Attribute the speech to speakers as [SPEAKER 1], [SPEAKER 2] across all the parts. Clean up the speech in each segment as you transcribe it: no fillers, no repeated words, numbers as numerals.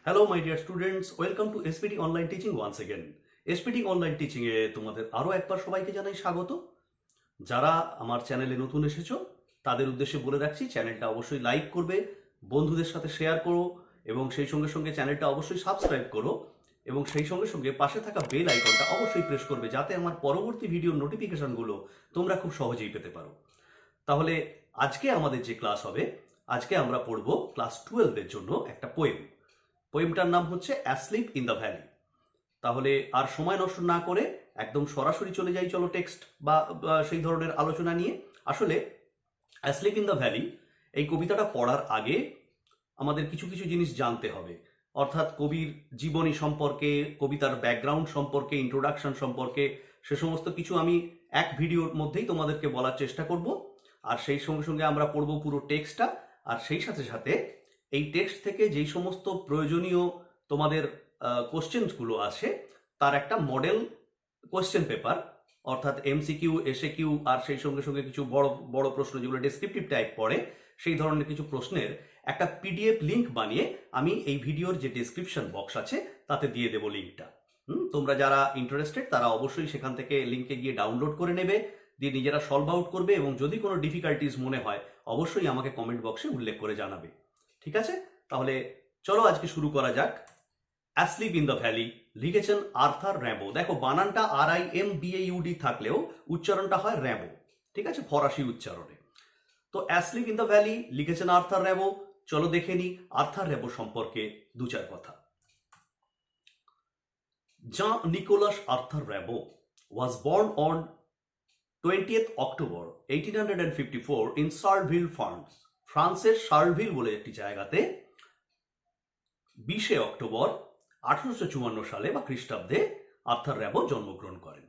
[SPEAKER 1] Hello, my dear students. Welcome to SPT Online Teaching once again. SPT Online Teaching এ তোমাদের আরো একবার সবাইকে জানাই স্বাগত। যারা আমার চ্যানেলে নতুন এসেছো তাদের উদ্দেশ্যে বলে রাখছি, চ্যানেলটা অবশ্যই লাইক করবে, বন্ধুদের সাথে শেয়ার করো এবং সেই সঙ্গে সঙ্গে চ্যানেলটা অবশ্যই সাবস্ক্রাইব করো এবং সেই সঙ্গে সঙ্গে পাশে থাকা বেল আইকনটা অবশ্যই প্রেস করবে যাতে আমার পরবর্তী ভিডিওর নোটিফিকেশনগুলো তোমরা খুব সহজেই পেতে পারো। তাহলে আজকে আমাদের যে ক্লাস হবে, আজকে আমরা পড়ব ক্লাস 12 এর জন্য একটা পোয়েমটার নাম হচ্ছে অ্যাসলিপ ইন দ্য ভ্যালি। তাহলে আর সময় নষ্ট না করে একদম সরাসরি চলে যাই, চলো টেক্সট বা সেই ধরনের আলোচনা নিয়ে। আসলে অ্যাসলিপ ইন দ্য ভ্যালি এই কবিতাটা পড়ার আগে আমাদের কিছু কিছু জিনিস জানতে হবে, অর্থাৎ কবির জীবনী সম্পর্কে, কবিতার ব্যাকগ্রাউন্ড সম্পর্কে, ইন্ট্রোডাকশন সম্পর্কে, সে সমস্ত কিছু আমি এক ভিডিওর মধ্যেই তোমাদেরকে বলার চেষ্টা করব। আর সেই সঙ্গে সঙ্গে আমরা পড়ব পুরো টেক্সটটা, আর সেই সাথে সাথে এই টেক্সট থেকে যেই সমস্ত প্রয়োজনীয় তোমাদের কোশ্চেনগুলো আসে তার একটা মডেল কোশ্চেন পেপার, অর্থাৎ এমসিকিউ, এসএকিউ, আর সেই সঙ্গে সঙ্গে কিছু বড় বড় প্রশ্ন যেগুলো ডেসক্রিপটিভ টাইপ পড়ে সেই ধরনের কিছু প্রশ্নের একটা পিডিএফ লিঙ্ক বানিয়ে আমি এই ভিডিওর যে ডেসক্রিপশন বক্স আছে তাতে দিয়ে দেবো লিঙ্কটা। তোমরা যারা ইন্টারেস্টেড তারা অবশ্যই সেখান থেকে লিঙ্কে গিয়ে ডাউনলোড করে নেবে, দিয়ে নিজেরা সলভ আউট করবে এবং যদি কোনো ডিফিকাল্টিস মনে হয় অবশ্যই আমাকে কমেন্ট বক্সে উল্লেখ করে জানাবে। ঠিক আছে, তাহলে চলো আজকে শুরু করা যাক। অ্যাসলিপ ইন দ্য ভ্যালি লিখেছেন আর্থার র্যাম্বো। দেখো বানানটা RIMBAUD থাকলেও উচ্চারণটা হয় র্যাম্বো, ঠিক আছে, ফরাসি উচ্চারণে। তো অ্যাসলিপ ইন দ্য ভ্যালি লিখেছেন আর্থার র্যাম্বো। চলো দেখে নি আর্থার র্যাম্বো সম্পর্কে দু চার কথা। Jean-Nicolas Arthur Rimbaud was born on 20th October 1854 in Charleville, France. ফ্রান্সের শার্লভিল বলে একটি জায়গাতে 20শে অক্টোবর 1854 সালে বা খ্রিস্টাব্দে আর্থার র্যাম্বো জন্মগ্রহণ করেন।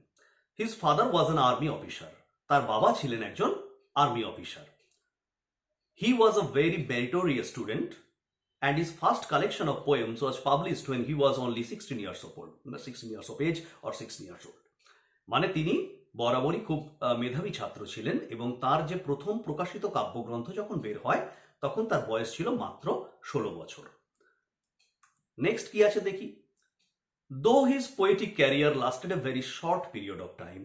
[SPEAKER 1] His father was an army officer. তার বাবা ছিলেন একজন army officer. He was a very meritorious student and his first collection of poems was published when he was only 16 years of age or 16 years old. মানে তিনি বরাবরই খুব মেধাবী ছাত্র ছিলেন এবং তার যে প্রথম প্রকাশিত কাব্যগ্রন্থ যখন বের হয় তখন তার বয়স ছিল মাত্র 16 বছর। নেক্সট কি আছে দেখি। Though his poetic career lasted a very short period of time,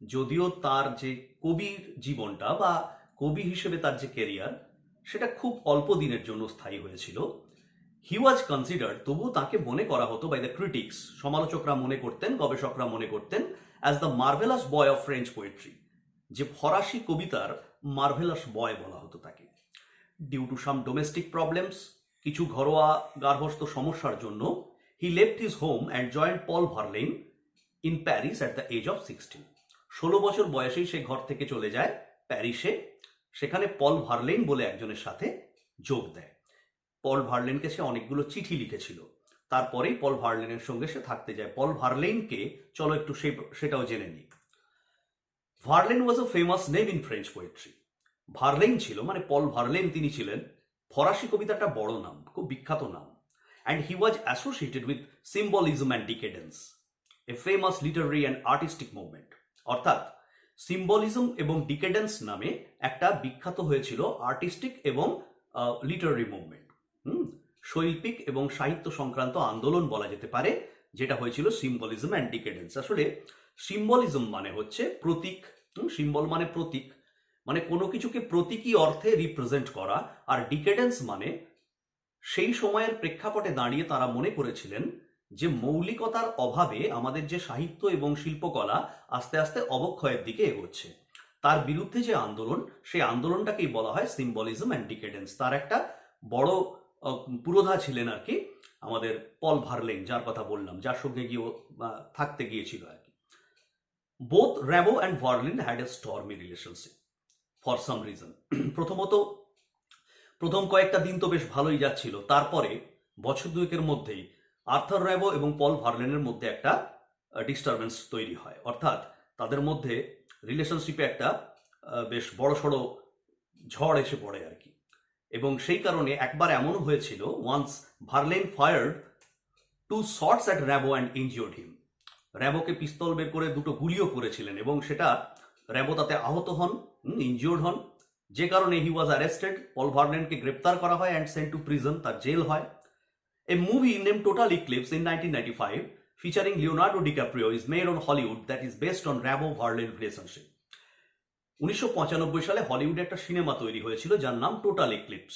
[SPEAKER 1] যদিও তার যে কবির জীবনটা বা কবি হিসেবে তার যে ক্যারিয়ার সেটা খুব অল্প দিনের জন্য স্থায়ী হয়েছিল, হি ওয়াজ কনসিডার্ড, তবুও তাকে মনে করা হতো বাই দ্য ক্রিটিক্স, সমালোচকরা মনে করতেন, গবেষকরা মনে করতেন, as the marvellous boy of French poetry, যে ফরাসি কবিতার মার্ভেলাস বয় বলা হতো তাকে। Due to some domestic problems, কিছু ঘরোয়া গার্হস্থ্য সমস্যার জন্য, he left his home and joined Paul Verlaine in Paris at the age of 16। 16 বছর বয়সেই সে ঘর থেকে চলে যায় প্যারিসে, সেখানে পল ভার্লেন বলে একজনের সাথে যোগ দেয়। পল ভার্লেনকে সে অনেকগুলো চিঠি লিখেছিল, তারপরেই পল ভার্লেনের সঙ্গে সে থাকতে যায়। পল ভার্লেনকে চলো একটু সেটাও জেনে নিই। Verlaine was a famous name in French poetry. Verlaine ছিল মানে পল ভার্লেন, তিনি ছিলেন ফরাসি কবিতাটা বড় নাম, খুব বিখ্যাত নাম। And he was associated with symbolism and decadence, a famous literary and artistic movement. অর্থাৎ সিম্বলিজম এবং ডিকেডেন্স নামে একটা বিখ্যাত হয়েছিল আর্টিস্টিক এবং লিটারারি মুভমেন্ট, শৈল্পিক এবং সাহিত্য সংক্রান্ত আন্দোলন বলা যেতে পারে, যেটা হয়েছিল সিম্বলিজম অ্যান্ড ডিকেডেন্স। আসলে সিম্বলিজম মানে হচ্ছে প্রতীক, সিম্বল মানে প্রতীক, মানে কোনো কিছুকে প্রতীকী অর্থে রিপ্রেজেন্ট করা, আর ডিকেডেন্স মানে সেই সময়ের প্রেক্ষাপটে দাঁড়িয়ে তারা মনে করেছিলেন যে মৌলিকতার অভাবে আমাদের যে সাহিত্য এবং শিল্পকলা আস্তে আস্তে অবক্ষয়ের দিকে এগোচ্ছে, তার বিরুদ্ধে যে আন্দোলন, সেই আন্দোলনটাকেই বলা হয় সিম্বলিজম অ্যান্ড ডিকেডেন্স। তার একটা বড় পুরোধা ছিলেন আর কি আমাদের পল ভার্লেন, যার কথা বললাম, যার সঙ্গে গিয়ে থাকতে গিয়েছিল আর কি। Both Rimbaud and Verlaine had a stormy relationship for some reason. প্রথম কয়েকটা দিন তো বেশ ভালোই যাচ্ছিল, তারপরে বছর দুয়েকের মধ্যেই আর্থার র্যাম্বো এবং পল ভার্লেনের মধ্যে একটা ডিস্টারবেন্স তৈরি হয়, অর্থাৎ তাদের মধ্যে রিলেশনশিপে একটা বেশ বড়সড় ঝড় এসে পড়ে আর কি। এবং সেই কারণে একবার এমনও হয়েছিল, once Verlaine fired 2 shots at Rimbaud and injured him. র্যাম্বোকে পিস্তল বের করে 2টো গুলিও করেছিলেন এবং সেটা র্যাম্বো তাতে আহত হন, ইনজিওর্ড হন, যে কারণে হি ওয়াজ অ্যারেস্টেড। পল ভার্লেনকে গ্রেপ্তার করা হয় অ্যান্ড সেন্ট টু প্রিজন, তার জেল হয়। A movie named Total Eclipse in 1995 featuring Leonardo DiCaprio is made on Hollywood that is based on Rabo-Verlaine relationship. 1995 সালে হলিউডে একটা সিনেমা তৈরি হয়েছিল যার নাম টোটাল এক্লিপস।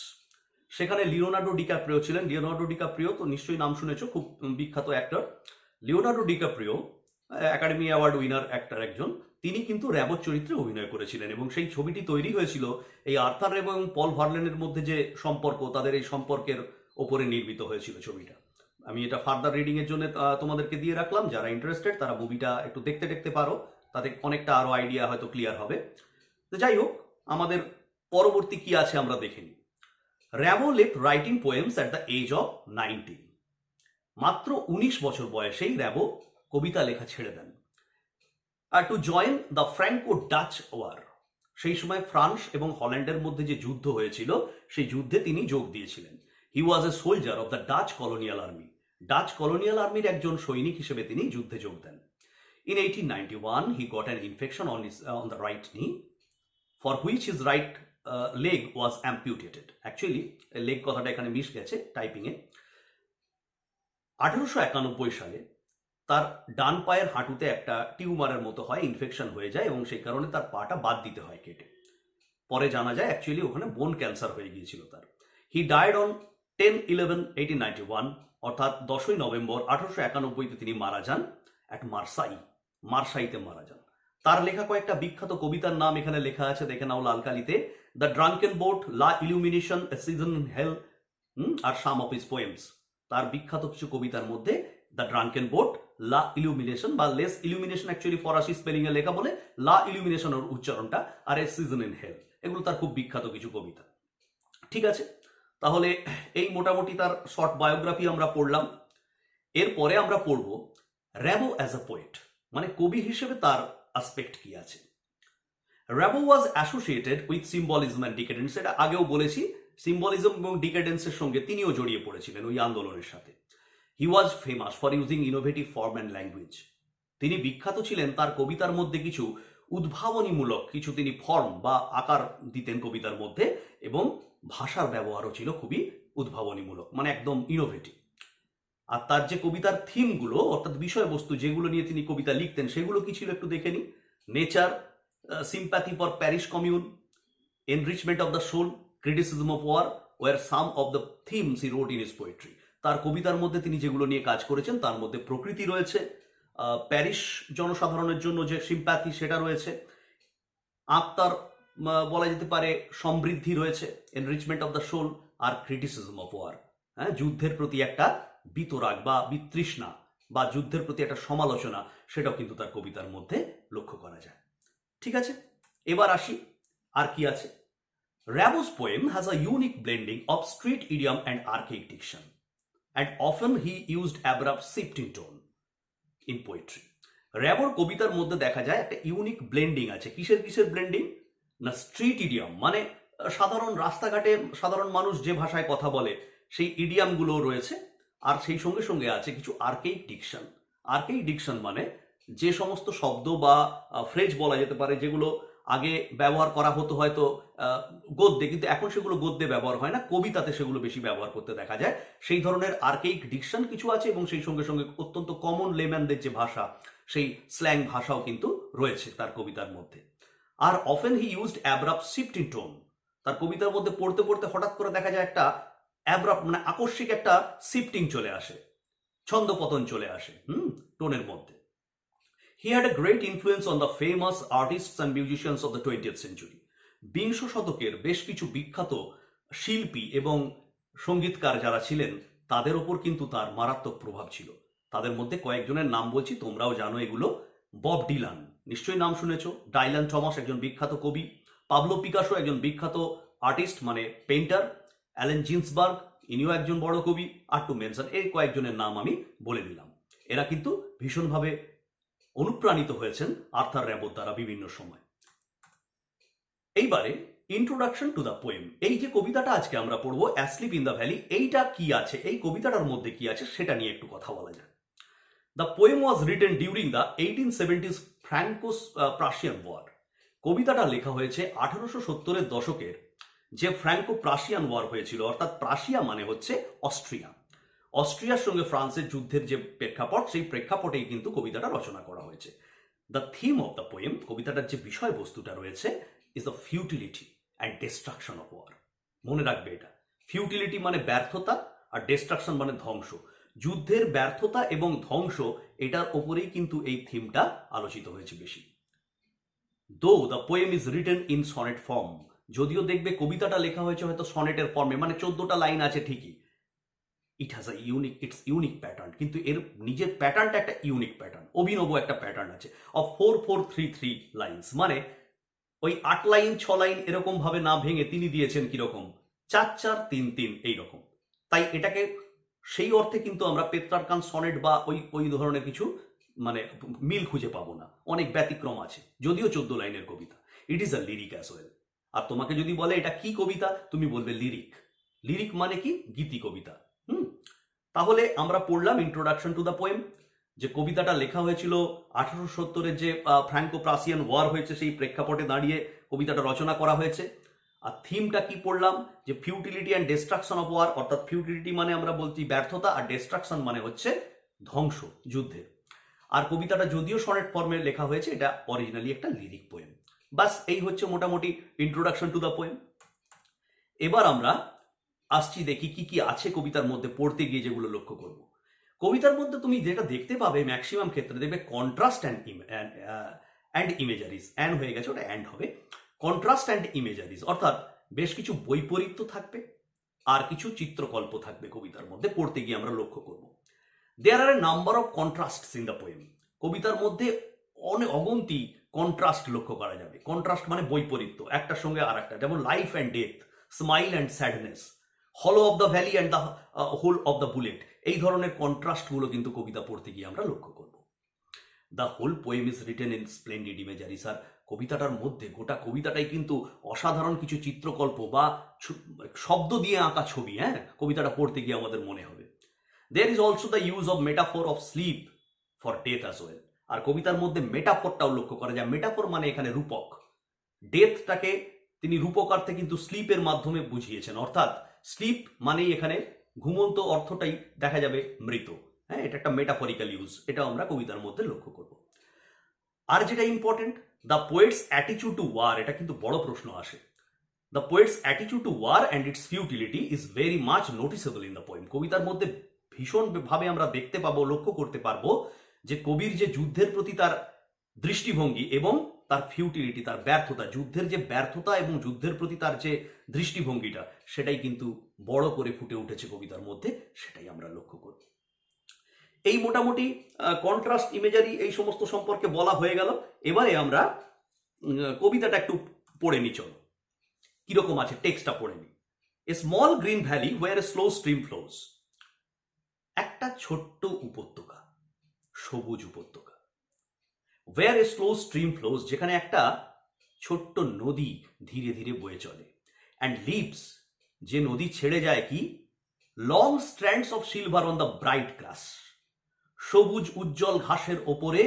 [SPEAKER 1] সেখানে লিওনার্ডো ডিক্যাপ্রিও ছিলেন। লিওনার্ডো ডিক্যাপ্রিও তো নিশ্চয়ই নাম শুনেছো, খুব বিখ্যাত actor. Leonardo DiCaprio academy award winner actor একজন। তিনি কিন্তু র্যাবোর চরিত্রে অভিনয় করেছিলেন এবং সেই ছবিটি তৈরি হয়েছিল এই আর্থার র্যাবো এবং পল ভার্লেনের মধ্যে যে সম্পর্ক, তাদের এই সম্পর্কের ওপরে নির্মিত হয়েছিল ছবিটা। আমি এটা ফার্দার রিডিং এর জন্য তোমাদেরকে দিয়ে রাখলাম, যারা ইন্টারেস্টেড তারা মুভিটা একটু দেখতে পারো, তাতে অনেকটা আরো আইডিয়া হয়তো ক্লিয়ার হবে। তো যাই হোক, আমাদের পরবর্তী কি আছে আমরা দেখে নিই। Rimbaud left writing poems at the age of 19। মাত্র 19 বছর বয়সেই র্যাবো কবিতা লেখা ছেড়ে দেন। আর to join the Franco Dutch war, সেই সময় ফ্রান্স এবং হল্যান্ডের মধ্যে যে যুদ্ধ হয়েছিল সেই যুদ্ধে তিনি যোগ দিয়েছিলেন। He was a soldier of the Dutch colonial army. Dutch colonial আর্মির একজন সৈনিক হিসেবে তিনি যুদ্ধে যোগ দেন। In 1891, he got an infection on the right knee, for which his right leg was amputated. Actually, leg কথাটা এখানে মিস গেছে টাইপিংয়ে। 1891 সালে তার ডান পায়ের হাঁটুতে একটা টিউমারের মতো হয়, ইনফেকশন হয়ে যায় এবং সেই কারণে তার পাটা বাদ দিতে হয় কেটে। পরে জানা যায় অ্যাকচুয়ালি ওখানে বোন ক্যান্সার হয়ে গিয়েছিল তার। হি ডায়েড অন 10/11/1891, অর্থাৎ 10ই নভেম্বর 1891 তিনি মারা যান অ্যাট মার্সাইতে মারা যান। তার লেখা কয়েকটা বিখ্যাত কবিতার নাম এখানে লেখা আছে, দেখে নাও লাল কালিতে। The drunken boat, la illumination, a season in hell, আর সাম অফ হিজ পোয়েমস। তার বিখ্যাত কিছু কবিতার মধ্যে the drunken boat, la illumination বা লেস ইলুমিনেশন, অ্যাকচুয়ালি ফরাসি স্পেলিং এ লেখা বলে লা ইলুমিনেশনের উচ্চারণটা, আর এ সিজন ইন হেল, এগুলো তার খুব বিখ্যাত কিছু কবিতা। ঠিক আছে, তাহলে এই মোটামুটি তার শর্ট বায়োগ্রাফি আমরা পড়লাম। এরপরে আমরা পড়ব র্যাবো অ্যাজ আ পোয়েট, মানে কবি হিসেবে তার অ্যাসপেক্ট কি আছে। র্যাবো ওয়াজ অ্যাসোসিয়েটেড উইথ সিম্বলিজম অ্যান্ড ডিকেডেন্স। এটা আগেও বলেছি, সিম্বলিজম এবং ডিকেডেন্সের সঙ্গে তিনিও জড়িয়ে পড়েছিলেন ওই আন্দোলনের সাথে। He was famous for using innovative form and language. তিনি বিখ্যাত ছিলেন তার কবিতার মধ্যে কিছু উদ্ভাবনীমূলক কিছু তিনি ফর্ম বা আকার দিতেন কবিতার মধ্যে, এবং ভাষার ব্যবহারও ছিল খুবই উদ্ভাবনীমূলক, মানে একদম ইনোভেটিভ। আর তার যে কবিতার থিমগুলো, অর্থাৎ বিষয়বস্তু যেগুলো নিয়ে তিনি কবিতা লিখতেন, সেগুলো কি ছিল একটু দেখে নি। Nature, sympathy for Paris Commune, enrichment of the soul, criticism of war war some of the themes he wrote in his poetry. তার কবিতার মধ্যে তিনি যেগুলো নিয়ে কাজ করেছেন তার মধ্যে প্রকৃতি রয়েছে, প্যারিস জনসাধারণের জন্য যে সিম্প্যাথি সেটা রয়েছে, আত্মার বলা যেতে পারে সমৃদ্ধি রয়েছে, এনরিচমেন্ট অফ দ্য সোল, আর ক্রিটিসিজম অফ ওয়ার, হ্যাঁ, যুদ্ধের প্রতি একটা বিতরাগ বা বিতৃষ্ণা বা যুদ্ধের প্রতি একটা সমালোচনা, সেটাও কিন্তু তার কবিতার মধ্যে লক্ষ্য করা যায়। ঠিক আছে, এবার আসি আর কি আছে। র্যাবো's poem has a unique blending of street idiom and archaic diction, and often he used abrupt shifting tone in poetry. র্যাবোর কবিতার মধ্যে দেখা যায় একটা ইউনিক ব্লেন্ডিং আছে। কিসের ব্লেন্ডিং না? স্ট্রিট ইডিয়াম, মানে সাধারণ রাস্তাঘাটে সাধারণ মানুষ যে ভাষায় কথা বলে সেই ইডিয়ামগুলো রয়েছে, আর সেই সঙ্গে সঙ্গে আছে কিছু আর্কেইক ডিকশন। আর্কেইক ডিকশন মানে যে সমস্ত শব্দ বা ফ্রেজ বলা যেতে পারে যেগুলো আগে ব্যবহার করা হতো হয়তো গদ্যে, কিন্তু এখন সেগুলো গদ্যে ব্যবহার হয় না, কবিতাতে সেগুলো বেশি ব্যবহার করতে দেখা যায়। সেই ধরনের আর্কেইক ডিকশন কিছু আছে, এবং সেই সঙ্গে সঙ্গে অত্যন্ত কমন লেম্যানদের যে ভাষা, সেই স্ল্যাং ভাষাও কিন্তু রয়েছে তার কবিতার মধ্যে। Are often he used abrupt shifting tone. তার কবিতার মধ্যে পড়তে পড়তে হঠাৎ করে দেখা যায় একটা অ্যাব্রাপ্ট মানে আকস্মিক একটা শিফটিং চলে আসে, ছন্দপতন চলে আসে টোনের মধ্যে। He had a great influence on the famous artists and musicians of the 20th century. বিংশ শতকের বেশ কিছু বিখ্যাত শিল্পী এবং সঙ্গীতকার যারা ছিলেন তাদের ওপর কিন্তু তার মারাত্মক প্রভাব ছিল। তাদের মধ্যে কয়েকজনের নাম বলছি, তোমরাও জানো এগুলো। বব ডিলান, নিশ্চয়ই নাম শুনেছো। ডাইলান থমাস একজন বিখ্যাত কবি। পাবলো পিকাসো একজন বিখ্যাত আর্টিস্ট মানে পেইন্টার। অ্যালেন জিন্সবার্গ, ইনিও একজন বড় কবি। আর টু মেনশন, এই কয়েকজনের নাম আমি বলে দিলাম। এরা কিন্তু ভীষণভাবে অনুপ্রাণিত হয়েছেন আর্থার র্যাবোর দ্বারা বিভিন্ন সময়। এইবারে ইন্ট্রোডাকশন টু দ্য পোয়েম। এই যে কবিতাটা আজকে আমরা পড়বো, অ্যাসলিপ ইন দ্য ভ্যালি, এইটা কি আছে, এই কবিতাটার মধ্যে কি আছে সেটা নিয়ে একটু কথা বলা যায়। The poem was written during the 1870s Franco Prussian war. কবিতাটা লেখা হয়েছে 1870-এর দশকের যে ফ্র্যাঙ্কো প্রাশিয়ান ওয়ার হয়েছিল, অর্থাৎ প্রাশিয়া মানে হচ্ছে অস্ট্রিয়া। অস্ট্রিয়ার সঙ্গে ফ্রান্সের যুদ্ধের যে প্রেক্ষাপট, সেই প্রেক্ষাপটেই কিন্তু কবিতাটা রচনা করা হয়েছে। The theme of the poem, কবিতাটার যে বিষয়বস্তুটা রয়েছে, is the futility and destruction of war. মনে রাখবে এটা, ফিউটিলিটি মানে ব্যর্থতা, আর ডিস্ট্রাকশন মানে ধ্বংস। যুদ্ধের ব্যর্থতা এবং ধ্বংস, এটার ওপরেই কিন্তু এই থিমটা আলোচিত হয়েছে বেশি। দো the poem is written in sonnet form, যদিও দেখবে কবিতাটা লেখা হয়েছে হয়তো সনেটের ফর্মে, মানে 14টা লাইন আছে ঠিকই। It has its unique pattern, কিন্তু এর নিজের প্যাটার্নটা একটা ইউনিক প্যাটার্ন, অভিনব একটা প্যাটার্ন আছে। অফ 4-4-3-3 লাইন্স, মানে ওই 8 লাইন 6 লাইন এরকম ভাবে না ভেঙে তিনি দিয়েছেন কিরকম 4-4-3-3 এইরকম। তাই এটাকে সেই অর্থে কিন্তু আমরা পেত্রার্কান সনেট বা ওই ধরনের কিছু মানে মিল খুঁজে পাবো না, অনেক ব্যতিক্রম আছে, যদিও 14 লাইনের কবিতা। It is a lyric as well. আর তোমাকে যদি বলে এটা কি কবিতা, তুমি বলবে লিরিক। লিরিক মানে কি? গীতি কবিতা। তাহলে আমরা পড়লাম ইন্ট্রোডাকশন টু দ্য পোয়েম, যে কবিতাটা লেখা হয়েছিল 1870-এর যে ফ্র্যাঙ্কো প্রাসিয়ান ওয়ার হয়েছে, সেই প্রেক্ষাপটে দাঁড়িয়ে কবিতাটা রচনা করা হয়েছে। আর থিমটা কি পড়লাম, যে futility and destruction of war, অর্থাৎ ফিউটিলিটি মানে আমরা বলছি ব্যর্থতা, আর ডিস্ট্রাকশন মানে হচ্ছে ধ্বংস যুদ্ধে। আর কবিতাটা যদিও সনেট ফর্মে লেখা হয়েছে, এটা অরিজিনালি একটা লিরিক পোয়েম। বাস এই হচ্ছে মোটামুটি ইন্ট্রোডাকশন টু দ্য পোয়েম। এবার আমরা আসছি দেখি কি কি আছে কবিতার মধ্যে, পড়তে গিয়ে যেগুলো লক্ষ্য করব। কবিতার মধ্যে তুমি যেটা দেখতে পাবে ম্যাক্সিমাম ক্ষেত্রে দেখবে কন্ট্রাস্ট অ্যান্ড ইমেজারিজ। অ্যান্ড হয়ে গেছে, ওটা অ্যান্ড হবে। কন্ট্রাস্ট অ্যান্ড ইমেজারিজ অর্থাৎ বেশ কিছু বৈপরীত্য থাকবে আর কিছু চিত্রকল্প থাকবে কবিতার মধ্যে, পড়তে গিয়ে আমরা লক্ষ্য করব। There are a number of contrasts in the poem, কবিতার মধ্যে অনেক অগন্তি কন্ট্রাস্ট লক্ষ্য করা যাবে। কন্ট্রাস্ট মানে বৈপরীত্য, একটার সঙ্গে আর একটা, যেমন life and death, smile and sadness, hollow of the valley and the hole of the bullet, এই ধরনের কন্ট্রাস্টগুলো কিন্তু কবিতা পড়তে গিয়ে আমরা লক্ষ্য করব। The whole poem is written in splendid imageries, আর কবিতাটার মধ্যে গোটা কবিতাটাই কিন্তু অসাধারণ কিছু চিত্রকল্প বা শব্দ দিয়ে আঁকা ছবি, কবিতাটা পড়তে গিয়ে আমাদের মনে হবে। There is also the use of metaphor of sleep for death as well, আর কবিতার মধ্যে মেটাফোরটাও লক্ষ্য করা যায়। মেটাফোর মানে এখানে রূপক, ডেথটাকে তিনি রূপকার্থে কিন্তু স্লিপের মাধ্যমে বুঝিয়েছেন, অর্থাৎ স্লিপ মানেই এখানে ঘুমন্ত অর্থটাই দেখা যাবে মৃত। এটা একটা মেটাফরিক্যাল ইউজ, এটা আমরা কবিতার মধ্যে লক্ষ্য করব। আর যেটা important, the poet's attitude to war, এটা কিন্তু বড় প্রশ্ন আসে। The poet's attitude to war and its futility is very much noticeable in the poem. কবিতার মধ্যে ভীষণভাবে আমরা দেখতে পাবো, লক্ষ্য করতে পারবো যে কবির যে যুদ্ধের প্রতি তার দৃষ্টিভঙ্গি এবং তার ফিউটিলিটি, তার ব্যর্থতা, যুদ্ধের যে ব্যর্থতা এবং যুদ্ধের প্রতি তার যে দৃষ্টিভঙ্গিটা, সেটাই কিন্তু বড় করে ফুটে উঠেছে কবিতার মধ্যে, সেটাই আমরা লক্ষ্য করব। এই মোটামুটি কন্ট্রাস্ট, ইমেজারি, এই সমস্ত সম্পর্কে বলা হয়ে গেল। এবারে আমরা কবিতাটা একটু পড়ে নি, চলো কিরকম আছে টেক্সটটা পড়ে নি। A small green valley where a slow stream flows, একটা ছোট্ট উপত্যকা, সবুজ উপত্যকা। Where a slow stream flows, যেখানে একটা ছোট্ট নদী ধীরে ধীরে বয়ে চলে। অ্যান্ড লিভস, যে নদী ছেড়ে যায় কি, long strands of silver on the bright grass, সবুজ উজ্জ্বল ঘাসের ওপরে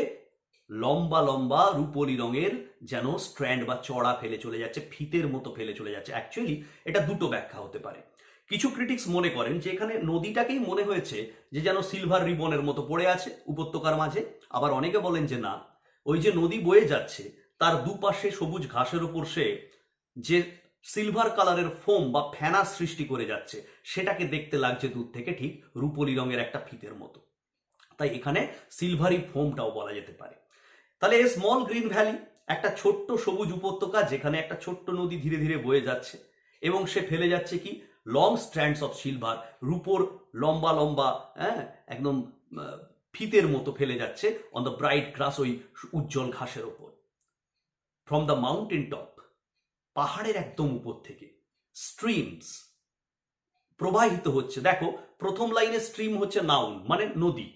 [SPEAKER 1] লম্বা লম্বা রূপলি রঙের যেন স্ট্র্যান্ড বা চড়া ফেলে চলে যাচ্ছে, ফিতের মতো ফেলে চলে যাচ্ছে। অ্যাকচুয়ালি এটা দুটো ব্যাখ্যা হতে পারে। কিছু ক্রিটিক্স মনে করেন যে এখানে নদীটাকেই মনে হয়েছে যে যেন সিলভার রিবনের মতো পড়ে আছে উপত্যকার মাঝে। আবার অনেকে বলেন যে না, ওই যে নদী বয়ে যাচ্ছে তার দুপাশে সবুজ ঘাসের উপর সে যে সিলভার কালারের ফোম বা ফেনা সৃষ্টি করে যাচ্ছে, সেটাকে দেখতে লাগছে দূর থেকে ঠিক রূপলি রঙের একটা ফিতের মতো। তাই এখানে সিলভারি ফোমটাও বলা যেতে পারে। তাহলে এ স্মল গ্রিন ভ্যালি, একটা ছোট্ট সবুজ উপত্যকা যেখানে একটা ছোট্ট নদী ধীরে ধীরে বয়ে যাচ্ছে এবং সে ফেলে যাচ্ছে কি, লং স্ট্র্যান্ডস অফ সিলভার, রূপোর লম্বা লম্বা একদম ফিতের মতো ফেলে যাচ্ছে অন দ্য ব্রাইট গ্রাস, ওই উজ্জ্বল ঘাসের ওপর। ফ্রম দ্য মাউন্টেন টপ, পাহাড়ের একদম উপর থেকে। স্ট্রিমস, প্রবাহিত হচ্ছে। দেখো প্রথম লাইনে স্ট্রিম হচ্ছে নাউন মানে নদী,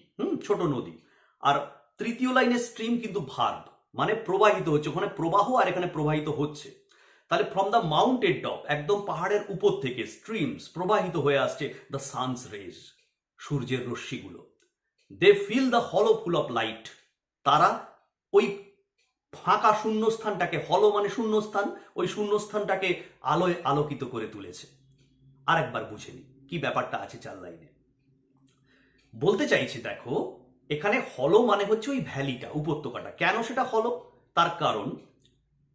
[SPEAKER 1] ছোট নদী, আর তৃতীয় লাইনে স্ট্রিম কিন্তু ভার্ব মানে প্রবাহিত হচ্ছে, ওখানে প্রবাহ আর এখানে প্রবাহিত হচ্ছে। তাহলে ফ্রম দ্য মাউন্টেন টপ, একদম পাহাড়ের উপর থেকে স্ট্রিমস প্রবাহিত হয়ে আসছে দ্য সানস রেজ, সূর্যের রশ্মিগুলো। দে ফিল দ্য হলো ফুল অফ লাইট, তারা ওই ফাঁকা শূন্যস্থানটাকে, হলো মানে শূন্যস্থান, ওই শূন্যস্থানটাকে আলোয় আলোকিত করে তুলেছে। আরেকবার বুঝে নি কি ব্যাপারটা আছে 4 লাইনে। বলতে চাইছি দেখো, এখানে হলো মানে হচ্ছে ওই ভ্যালিটা, উপত্যকাটা। কেন সেটা হলো? তার কারণ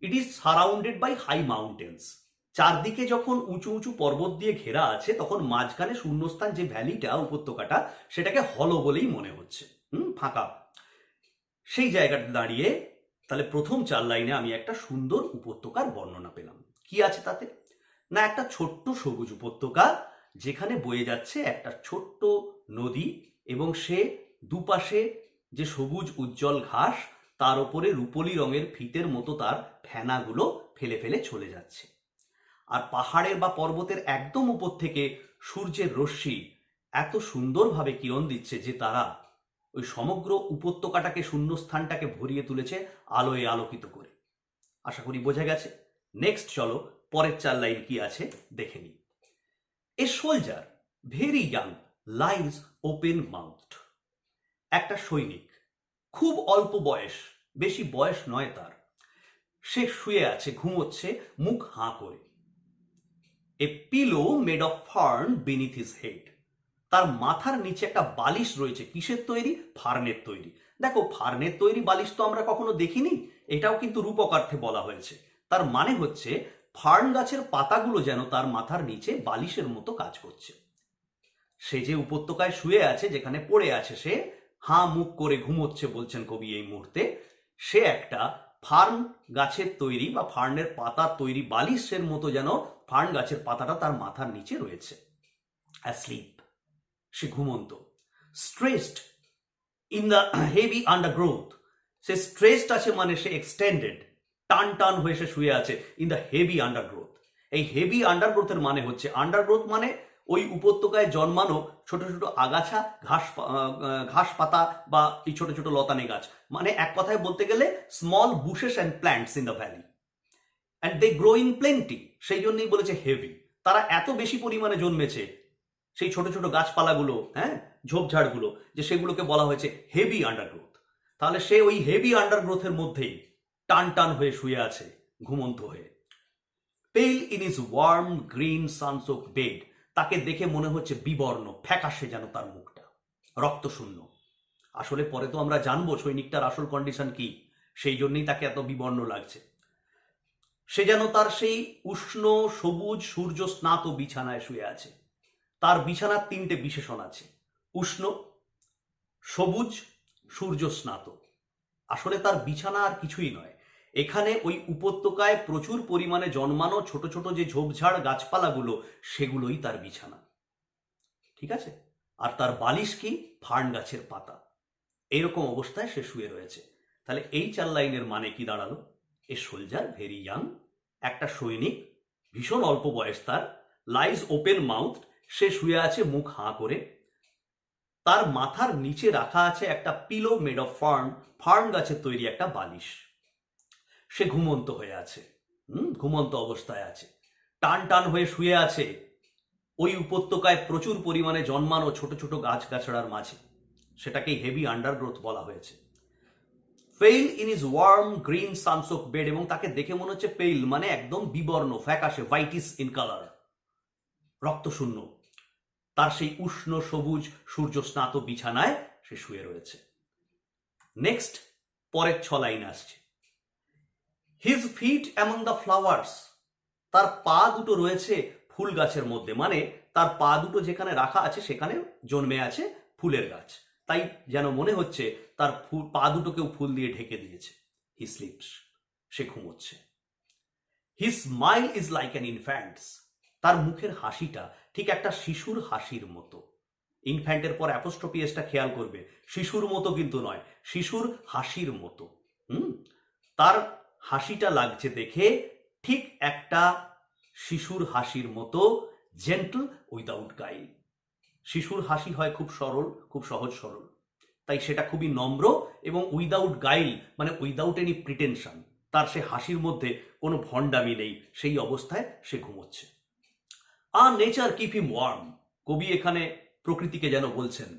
[SPEAKER 1] it is surrounded by high mountains. চারদিকে যখন উঁচু উঁচু পর্বত দিয়ে ঘেরা আছে, তখন মাঝখানে শূন্যস্থান যে ভ্যালিটা, উপত্যকাটা, সেটাকে হলো বলেই মনে হচ্ছে, ফাঁকা। সেই জায়গাটা দাঁড়িয়ে তাহলে প্রথম 4 লাইনে আমি একটা সুন্দর উপত্যকার বর্ণনা পেলাম। কি আছে তাতে? না, একটা ছোট্ট সবুজ উপত্যকা, যেখানে বয়ে যাচ্ছে একটা ছোট্ট নদী, এবং সে দুপাশে যে সবুজ উজ্জ্বল ঘাস, তার উপরে রূপলি রঙের ফিতের মতো তার ফেনাগুলো ফেলে ফেলে চলে যাচ্ছে। আর পাহাড়ের বা পর্বতের একদম উপর থেকে সূর্যের রশ্মি এত সুন্দরভাবে কিরণ দিচ্ছে যে তারা ওই সমগ্র উপত্যকাটাকে, শূন্যস্থানটাকে ভরিয়ে তুলেছে আলোয় আলোকিত করে। আশা করি বোঝা গেছে। নেক্সট চলো পরের 4 লাইন কি আছে দেখে নিই। A soldier very young lies open mouthed. একটা সৈনিক, খুব অল্প বয়স, বেশি বয়স নয় তার, সে শুয়ে আছে, ঘুমোচ্ছে, মুখ হাঁ করে। A pillow made of fern beneath his head. তার মাথার নিচে একটা বালিশ রয়েছে। কিসের তৈরি? ফার্নের তৈরি। দেখো, ফার্নের তৈরি বালিশ তো আমরা কখনো দেখিনি, এটাও কিন্তু রূপকার্থে বলা হয়েছে। তার মানে হচ্ছে ফার্ন গাছের পাতাগুলো যেন তার মাথার নিচে বালিশের মতো কাজ করছে। সে যে উপত্যকায় শুয়ে আছে, যেখানে পড়ে আছে, সে হাঁ মুখ করে ঘুমোচ্ছে বলছেন কবি এই মুহূর্তে। সে একটা ফার্ন গাছের তৈরি বা ফার্নের পাতার তৈরি বালিশের মতো যেন ফার্ন গাছের পাতাটা তার মাথার নিচে রয়েছে। অ্যাসলিপ, সে ঘুমন্ত। Stretched in the heavy undergrowth, সে স্ট্রেসড আছে মানে সে এক্সটেন্ডেড, টান টান হয়ে সে শুয়ে আছে ইন দ্য হেভি আন্ডারগ্রোথ। এই হেভি আন্ডারগ্রোথের মানে হচ্ছে, আন্ডারগ্রোথ মানে ওই উপত্যকায় জন্মানো ছোট ছোট আগাছা, ঘাস পাতা বা এই ছোট ছোট লতানে গাছ, মানে এক কথায় বলতে গেলে small bushes and plants in the valley, and they grow in plenty. সেই জন্যই বলেছে হেভি। তারা এত বেশি পরিমাণে জন্মেছে, সেই ছোট ছোট গাছপালাগুলো, ঝোপঝাড়গুলো, যে সেগুলোকে বলা হয়েছে হেভি আন্ডারগ্রোথ। তাহলে সে ওই হেভি আন্ডারগ্রোথের মধ্যেই টান টান হয়ে শুয়ে আছে, ঘুমন্ত হয়ে। Pale in his warm green sunsoaked bed, তাকে দেখে মনে হচ্ছে বিবর্ণ, ফ্যাকাশে যেন তার মুখটা, রক্তশূন্য। আসলে পরে তো আমরা জানবো সৈনিকটার আসল কন্ডিশন কি, সেই জন্যই তাকে এত বিবর্ণ লাগছে। সে যেন তার সেই উষ্ণ সবুজ সূর্য স্নাত বিছানায় শুয়ে আছে। তার বিছানার 3টে বিশেষণ আছে: উষ্ণ, সবুজ, সূর্য স্নাত। আসলে তার বিছানা আর কিছুই নয়, এখানে ওই উপত্যকায় প্রচুর পরিমাণে জন্মানো ছোট ছোট যে ঝোপঝাড় গাছপালাগুলো, সেগুলোই তার বিছানা। ঠিক আছে? আর তার বালিশ কি? ফার্ন গাছের পাতা। এইরকম অবস্থায় সে শুয়ে রয়েছে। তাহলে এই 4 লাইনের মানে কি দাঁড়ালো? এ সোলজার ভেরি ইয়াং, একটা সৈনিক, ভীষণ অল্প বয়স তার, লাইজ ওপেন মাউথ, সে শুয়ে আছে মুখ হাঁ করে। তার মাথার নিচে রাখা আছে একটা pillow made of fern, fern গাছের তৈরি একটা বালিশ। সে ঘুমন্ত হয়ে আছে, ঘুমন্ত অবস্থায় আছে, টান টান হয়ে শুয়ে আছে ওই উপত্যকায় প্রচুর পরিমাণে জন্মানো ছোট ছোট গাছগাছড়ার মাঝে। সেটাকেই হেভি আন্ডারগ্রোথ বলা হয়েছে। Pale in his warm green sunsoaked bed, এবং তাকে দেখে মনে হচ্ছে পেইল মানে একদম বিবর্ণ, ফ্যাকাশে, হোয়াইটিস ইন কালার, রক্তশূন্য। তার সেই উষ্ণ সবুজ সূর্য স্নাত বিছানায় সে শুয়ে রয়েছে। নেক্সট পরের 6 লাইন আসছে। His fit among the flowers, তার পা দুটো রয়েছে ফুল গাছের মধ্যে, মানে তার পা দুটো যেখানে রাখা আছে সেখানে জন্মে আছে ফুলের গাছ, তাই যেন মনে হচ্ছে তার পা দুটোকেও ফুল দিয়ে ঢেকে দিয়েছে। হি স্লিপস, সে ঘুমোচ্ছে। His smile is like an infants, তার মুখের হাসিটা ঠিক একটা শিশুর হাসির মতো। ইনফ্যান্টের পর অ্যাপোস্ট্রফি এসটা খেয়াল করবে, শিশুর মতো কিন্তু নয়, শিশুর হাসির মতো। তার হাসিটা লাগছে দেখে ঠিক একটা শিশুর হাসির মতো, জেন্টল উইদাউট গাইল। শিশুর হাসি হয় খুব সরল, খুব সহজ সরল, তাই সেটা খুবই নম্র, এবং উইদাউট গাইল মানে উইদাউট এনি প্রিটেনশন। তার সে হাসির মধ্যে কোনো ভণ্ডামি নেই, সেই অবস্থায় সে ঘুমোচ্ছে। আর নেচার কিপ হিম ওয়ার্ম, কবি এখানে প্রকৃতিকে যেন বলছেন,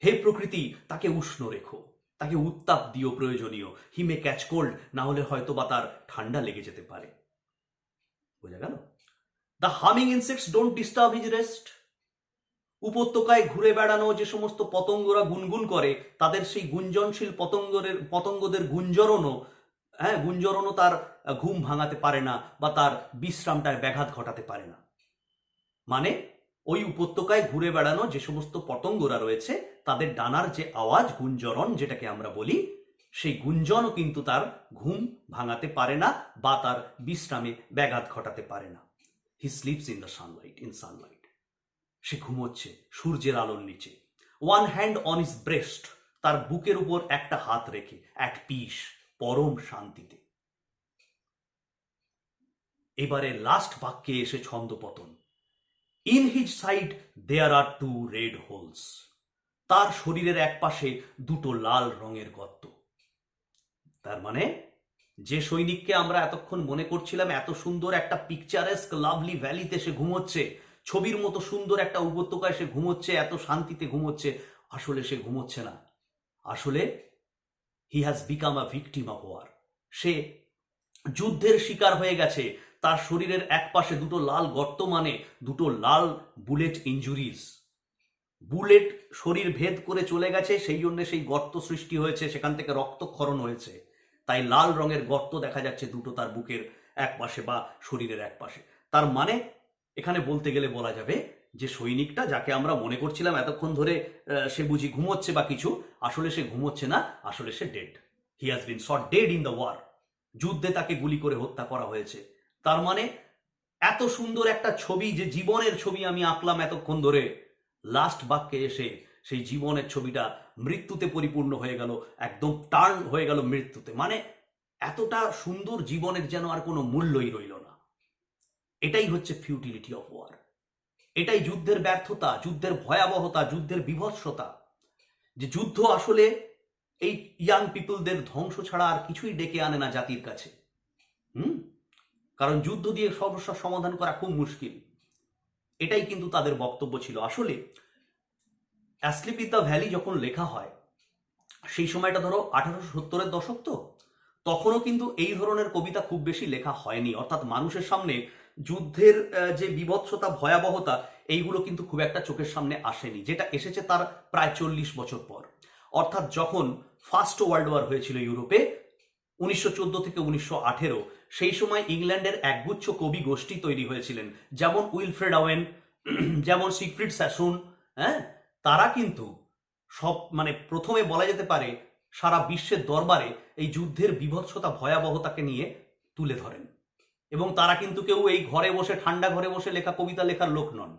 [SPEAKER 1] হে প্রকৃতি, তাকে উষ্ণ রেখো, তাকে উত্তাপ দিও প্রয়োজনীয়। হি মে ক্যাচ কোল্ড, না হলে হয়তো বা তার ঠান্ডা লেগে যেতে পারে। বোঝা গেল? The humming insects don't disturb his rest, উপত্যকায় ঘুরে বেড়ানো যে সমস্ত পতঙ্গরা গুনগুন করে, তাদের সেই গুঞ্জনশীল পতঙ্গদের গুঞ্জরণও তার ঘুম ভাঙাতে পারে না বা তার বিশ্রামটায় ব্যাঘাত ঘটাতে পারে না। মানে ওই উপত্যকায় ঘুরে বেড়ানো যে সমস্ত পতঙ্গরা রয়েছে তাদের ডানার যে আওয়াজ, গুঞ্জরণ যেটাকে আমরা বলি, সেই গুঞ্জনও কিন্তু তার ঘুম ভাঙাতে পারে না বা তার বিশ্রামে ব্যাঘাত ঘটাতে পারে না। He sleeps in sunlight. সে ঘুমোচ্ছে সূর্যের আলোর নিচে। One hand on his breast, তার বুকের উপর একটা হাত রেখে, অ্যাট পিস, পরম শান্তিতে। এবারে লাস্ট বাক্যে এসে ছন্দপতন। In his side there are 2 red holes, তার শরীরের এক পাশে 2টো লাল রঙের গর্ত। তার মানে যে সৈনিককে আমরা এতক্ষণ মনে করছিলাম এত সুন্দর একটা পিকচারেস্ক লাভলি ভ্যালিতে সে ঘুমোচ্ছে, ছবির মতো সুন্দর একটা উপত্যকায় সে ঘুমোচ্ছে, এত শান্তিতে ঘুমোচ্ছে, আসলে সে ঘুমোচ্ছে না। আসলে he has become a victim of war. সে যুদ্ধের শিকার হয়ে গেছে। তার শরীরের এক পাশে 2টো লাল গর্ত, মানে 2টো লাল বুলেট ইঞ্জুরিজ। বুলেট শরীর ভেদ করে চলে গেছে, সেই জন্য সেই গর্ত সৃষ্টি হয়েছে, সেখান থেকে রক্তক্ষরণ হয়েছে, তাই লাল রঙের গর্ত দেখা যাচ্ছে 2টো তার বুকের এক পাশে বা শরীরের এক পাশে। তার মানে এখানে বলতে গেলে বলা যাবে যে সৈনিকটা যাকে আমরা মনে করছিলাম এতক্ষণ ধরে সে বুঝি ঘুমোচ্ছে বা কিছু, আসলে সে ঘুমোচ্ছে না, আসলে সে dead. He has been shot dead in the war. যুদ্ধে তাকে গুলি করে হত্যা করা হয়েছে। তার মানে এত সুন্দর একটা ছবি, যে জীবনের ছবি আমি আঁকলাম এতক্ষণ ধরে, লাস্ট বাক্যে এসে সেই জীবনের ছবিটা মৃত্যুতে পরিপূর্ণ হয়ে গেল, একদম টার্ন হয়ে গেল মৃত্যুতে। মানে এতটা সুন্দর জীবনের যেন আর কোনো মূল্যই রইল না। এটাই হচ্ছে ফিউটিলিটি অফ ওয়ার। এটাই যুদ্ধের ব্যর্থতা, যুদ্ধের ভয়াবহতা, যুদ্ধের বিভৎসতা। যে যুদ্ধ আসলে এই ইয়াং পিপলদের ধ্বংস ছাড়া আর কিছুই ডেকে আনে না জাতির কাছে। কারণ যুদ্ধ দিয়ে সমস্যার সমাধান করা খুব মুশকিল। এটাই কিন্তু তাদের বক্তব্য ছিল। আসলে অ্যাসলিপ ইন দ্য ভ্যালি যখন লেখা হয়, সেই সময়টা ধরো 1870-এর দশক, তো তখনও কিন্তু এই ধরনের কবিতা খুব বেশি লেখা হয়নি। অর্থাৎ মানুষের সামনে যুদ্ধের যে বিভৎসতা, ভয়াবহতা, এইগুলো কিন্তু খুব একটা চোখের সামনে আসেনি। যেটা এসেছে তার প্রায় 40 বছর পর, অর্থাৎ যখন ফার্স্ট ওয়ার্ল্ড ওয়ার হয়েছিল ইউরোপে 1914 থেকে 1918, সেই সময় ইংল্যান্ডের একগুচ্ছ কবি গোষ্ঠী তৈরি হয়েছিলেন, যেমন উইলফ্রেড ওয়েন, যেমন সিগফ্রিড স্যাসুন। তারা কিন্তু সব মানে প্রথমে বলা যেতে পারে সারা বিশ্বের দরবারে এই যুদ্ধের বিভৎসতা, ভয়াবহতাকে নিয়ে তুলে ধরেন। এবং তারা কিন্তু কেউ এই ঘরে বসে, ঠান্ডা ঘরে বসে লেখা কবিতা লেখার লোক নন।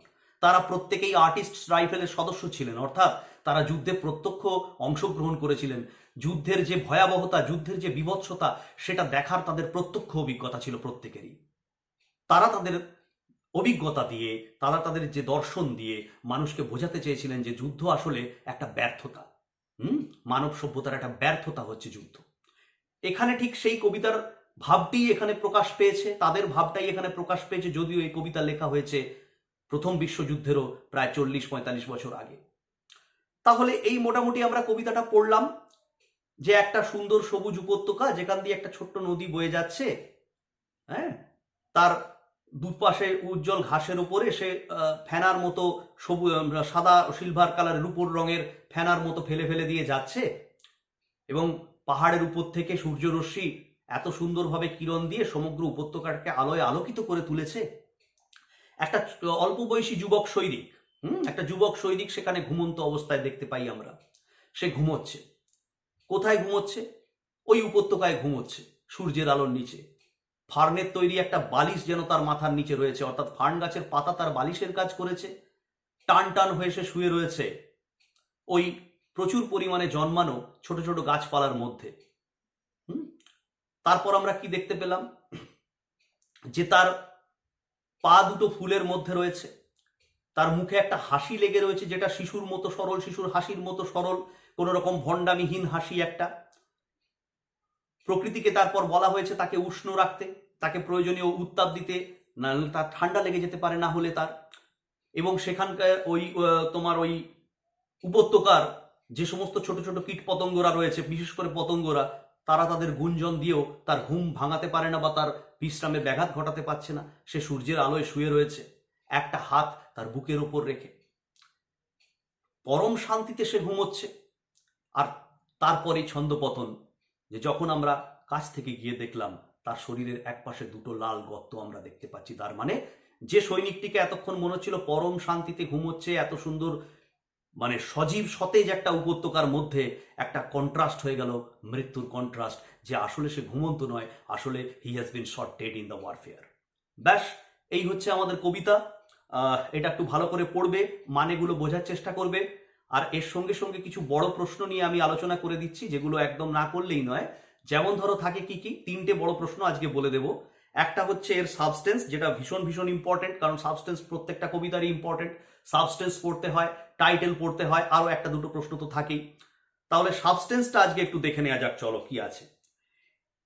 [SPEAKER 1] তারা প্রত্যেকেই আর্টিস্টস রাইফেলের সদস্য ছিলেন, অর্থাৎ তারা যুদ্ধে প্রত্যক্ষ অংশগ্রহণ করেছিলেন। যুদ্ধের যে ভয়াবহতা, যুদ্ধের যে বিভৎসতা, সেটা দেখার তাদের প্রত্যক্ষ অভিজ্ঞতা ছিল প্রত্যেকেরই। তারা তাদের অভিজ্ঞতা দিয়ে, তারা তাদের যে দর্শন দিয়ে মানুষকে বোঝাতে চেয়েছিলেন যে যুদ্ধ আসলে একটা ব্যর্থতা। মানব সভ্যতার একটা ব্যর্থতা হচ্ছে যুদ্ধ। এখানে ঠিক সেই কবিতার ভাবটি এখানে প্রকাশ পেয়েছে, তাদের ভাবটাই এখানে প্রকাশ পেয়েছে, যদিও এই কবিতা লেখা হয়েছে প্রথম বিশ্বযুদ্ধেরও প্রায় 40-45 বছর আগে। তাহলে এই মোটামুটি আমরা কবিতাটা পড়লাম, যে একটা সুন্দর সবুজ উপত্যকা যেখান দিয়ে একটা ছোট্ট নদী বয়ে যাচ্ছে, তার দুপাশে উজ্জ্বল ঘাসের উপরে সে ফেনার মতো সাদা সিলভার কালারের রূপোর রঙের ফেনার মতো ফেলে ফেলে দিয়ে যাচ্ছে, এবং পাহাড়ের উপর থেকে সূর্যরশ্মি এত সুন্দরভাবে কিরণ দিয়ে সমগ্র উপত্যকাটাকে আলোয় আলোকিত করে তুলেছে। একটা অল্প বয়সী যুবক সৈনিক, একটা যুবক সৈনিক সেখানে ঘুমন্ত অবস্থায় দেখতে পাই আমরা। সে ঘুমোচ্ছে। কোথায় ঘুমোচ্ছে? ওই উপত্যকায় ঘুমোচ্ছে, সূর্যের আলোর নিচে। ফার্নের তৈরি একটা বালিশ যেন তার মাথার নিচে রয়েছে, অর্থাৎ ফার্ন গাছের পাতা তার বালিশের কাজ করেছে। টান টান হয়ে সে শুয়ে রয়েছে ওই প্রচুর পরিমাণে জন্মানো ছোট ছোট গাছপালার মধ্যে। তারপর আমরা কি দেখতে পেলাম? যে তার পা দুটো ফুলের মধ্যে রয়েছে, তার মুখে একটা হাসি লেগে রয়েছে, যেটা শিশুর মতো সরল, শিশুর হাসির মতো সরল, কোন রকম ভণ্ডামিহীন হাসি একটা। প্রকৃতিকে তারপর বলা হয়েছে তাকে উষ্ণ রাখতে, তাকে প্রয়োজনীয় উত্তাপ দিতে, না তার ঠান্ডা লেগে যেতে পারে না হলে তার। এবং সেখানকার ওই তোমার ওই উপত্যকার যে সমস্ত ছোট ছোট কীট পতঙ্গরা রয়েছে, বিশেষ করে পতঙ্গরা, তারা তাদের গুঞ্জন দিয়েও তার ঘুম ভাঙাতে পারে না বা তার বিশ্রামে ব্যাঘাত ঘটাতে পারছে না। সে সূর্যের আলোয় শুয়ে রয়েছে, একটা হাত তার বুকের ওপর রেখে। পরম শান্তিতে সে ঘুমোচ্ছে। আর তারপরে ছন্দপতন, যে যখন আমরা কাছ থেকে গিয়ে দেখলাম তার শরীরের একপাশে দুটো লাল গর্ত আমরা দেখতে পাচ্ছি। তার মানে যে সৈনিকটিকে এতক্ষণ মনে হচ্ছিল পরম শান্তিতে ঘুমোচ্ছে, এত সুন্দর মানে সজীব সতেজ একটা উপত্যকার মধ্যে একটা কন্ট্রাস্ট হয়ে গেল, মৃত্যুর কন্ট্রাস্ট, যে আসলে সে ঘুমন্ত নয়, আসলে he has been shot dead in the warfare. ব্যাস, এই হচ্ছে আমাদের কবিতা। এটা একটু ভালো করে পড়বে, মানেগুলো বোঝার চেষ্টা করবে। আর এর সঙ্গে সঙ্গে কিছু বড় প্রশ্ন নিয়ে আমি আলোচনা করে দিচ্ছি, যেগুলো একদম না করলেই নয়। যেমন ধরো থাকে কি কি, তিনটে বড় প্রশ্ন আজকে বলে দেব। একটা হচ্ছে এর সাবস্টেন্স, যেটা ভীষণ ভীষণ ইম্পর্টেন্ট, কারণ সাবস্টেন্স প্রত্যেকটা কবিতারই ইম্পর্টেন্ট। সাবস্টেন্স পড়তে হয়, টাইটেল পড়তে হয়, আরও একটা দুটো প্রশ্ন তো থাকেই। তাহলে সাবস্টেন্সটা আজকে একটু দেখে নেওয়া যাক, চলো কি আছে।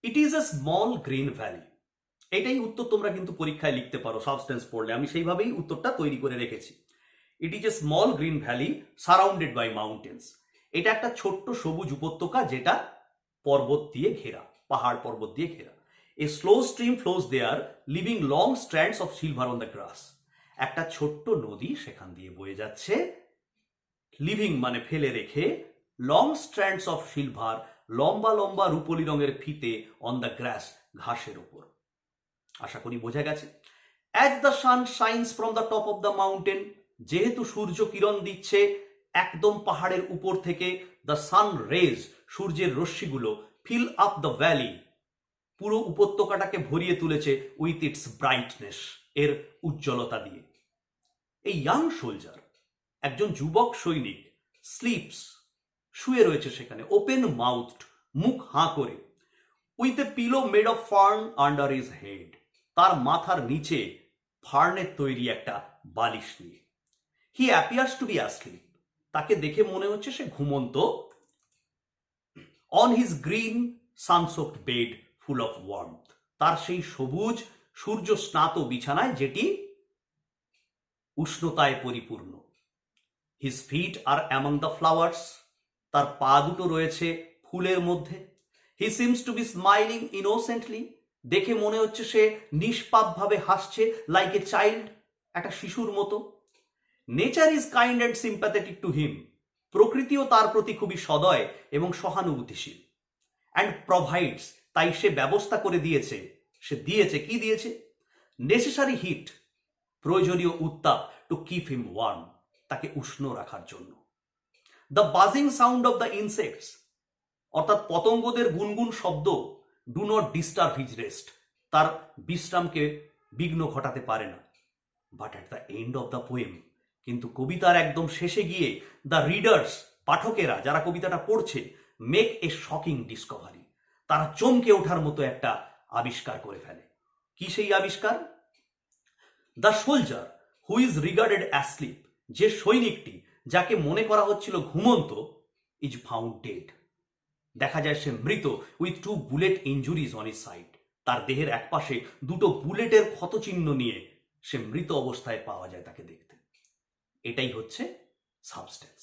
[SPEAKER 1] ইট is a small green valley. এটাই উত্তর তোমরা কিন্তু পরীক্ষায় লিখতে পারো সাবস্টেন্স পড়লে, আমি সেইভাবেই উত্তরটা তৈরি করে রেখেছি। It is a small green valley surrounded by mountains. এটা একটা ছোট্ট সবুজ উপত্যকা যেটা পর্বত দিয়ে ঘেরা, পাহাড় পর্বত দিয়ে ঘেরা। A slow stream flows there leaving long strands of silver on the grass. একটা ছোট্ট নদী সেখান দিয়ে বয়ে যাচ্ছে, লিভিং মানে ফেলে রেখে, লং স্ট্র্যান্ডস অফ সিলভার, লম্বা লম্বা রূপলি রঙের ফিতে, অন দ্য গ্রাস, ঘাসের উপর। আশা করি বোঝা গেছে। As the sun shines from the top of the mountain, যেহেতু সূর্য কিরণ দিচ্ছে একদম পাহাড়ের উপর থেকে, দ্য সান রেজ, সূর্যের রশ্মিগুলো, ফিল আপ দ্য ভ্যালি, পুরো উপত্যকাটাকে ভরিয়ে তুলেছে উইথ ইটস ব্রাইটনেস, এর উজ্জ্বলতা দিয়ে। এই ইয়াং সোলজার, একজন যুবক সৈনিক, স্লিপস, শুয়ে রয়েছে সেখানে, ওপেন মাউথড, মুখ হাঁ করে, with a pillow made of fern under his head, তার মাথার নিচে ফার্নের তৈরি একটা বালিশ নিয়ে। He appears to be asleep, তাকে দেখে মনে হচ্ছে সে ঘুমন্ত। On his green sunsoaked bed full of warmth, তার সেই সবুজ সূর্য স্নাত বিছানায় যেটি উষ্ণতায় পরিপূর্ণ। His feet are among the flowers, তার পা দুটো রয়েছে ফুলের মধ্যে। He seems to be smiling innocently, দেখে মনে হচ্ছে সে নিষ্পাপভাবে হাসছে, লাইক এ চাইল্ড, একটা শিশুর মতো। Nature is kind and sympathetic to him, প্রকৃতিও তার প্রতি খুবই সদয় এবং সহানুভূতিশীল। অ্যান্ড প্রোভাইডস, তাই সে ব্যবস্থা করে দিয়েছে, সে দিয়েছে, কি দিয়েছে? নেসেসারি হিট, প্রয়োজনীয় উত্তাপ, টু কিপ হিম ওয়ার্ম, তাকে উষ্ণ রাখার জন্য। The বাজিং sound of the insects, অর্থাৎ পতঙ্গদের গুনগুন শব্দ, do not disturb his rest, তার বিশ্রামকে বিঘ্ন ঘটাতে পারে না। But at the end of the poem, কিন্তু কবিতার একদম শেষে গিয়ে, দ্য রিডার্স, পাঠকেরা যারা কবিতাটা পড়ছে, মেক এ শকিং ডিসকভারি, তারা চমকে ওঠার মতো একটা আবিষ্কার করে ফেলে। কি সেই আবিষ্কার? The soldier who is regarded asleep, যে সৈনিকটি যাকে মনে করা হচ্ছিল ঘুমন্ত, ইজ ফাউন্ড ডেড, দেখা যায় সে মৃত, with 2 bullet injuries on his side, তার দেহের একপাশে দুটো বুলেটের ক্ষতচিহ্ন নিয়ে সে মৃত অবস্থায় পাওয়া যায় তাকে দেখতে। এটাই হচ্ছে সাবস্টেন্স।